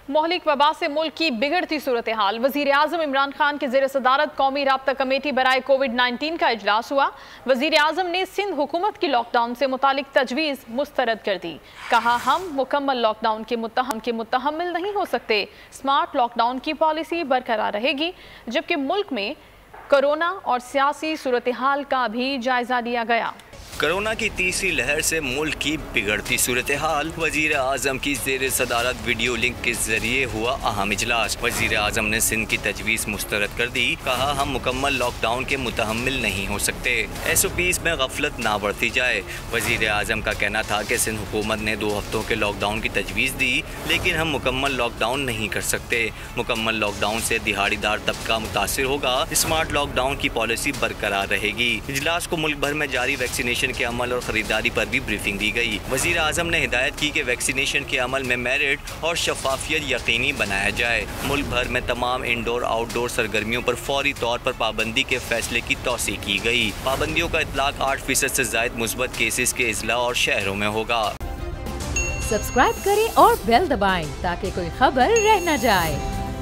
मोहलिक वबा से मुल्क की बिगड़ती सूरत हाल। वजीर आजम इमरान खान के ज़ेर सदारत कौमी राब्ता कमेटी बराए कोविड-19 का इजलास हुआ। वजीर आजम ने सिंध हुकूमत की लॉकडाउन से मुतालिक तजवीज़ मुस्तरद कर दी। कहा, हम मुकम्मल लॉकडाउन के मुतहम्मिल नहीं हो सकते। स्मार्ट लॉकडाउन की पॉलिसी बरकरार रहेगी, जबकि मुल्क में कोरोना और सियासी सूरत हाल का भी जायजा लिया गया। कोरोना की तीसरी लहर से मुल्क की बिगड़ती सूरत हाल। वजीर आजम की जेर सदारत वीडियो लिंक के जरिए हुआ अहम इजलास। वजीर आजम ने सिंध की तजवीज़ मुस्तरद कर दी। कहा, हम मुकम्मल लॉकडाउन के मुतहम्मिल नहीं हो सकते। SOPs में गफलत ना बढ़ती जाए। वजीर आजम का कहना था कि सिंध हुकूमत ने 2 हफ्तों के लॉकडाउन की तजवीज़ दी, लेकिन हम मुकम्मल लॉकडाउन नहीं कर सकते। मुकम्मल लॉकडाउन से दिहाड़ीदार तबका मुतासिर होगा। स्मार्ट लॉकडाउन की पॉलिसी बरकरार रहेगी। इजलास को मुल्क भर में जारी वैक्सीनेशन के अमल और खरीदारी पर भी ब्रीफिंग दी गई। वजीर आजम ने हिदायत की कि वैक्सीनेशन के अमल में मेरिट और शफाफियत यकीनी बनाया जाए। मुल्क भर में तमाम इंडोर आउटडोर सरगर्मियों पर फौरी तौर पर पाबंदी के फैसले की तौसी की गई। पाबंदियों का इतलाक 8% से जायद मुस्बत केसेस के इजला और शहरों में होगा। सब्सक्राइब करें और बेल दबाएं ताकि कोई खबर रह न जाए।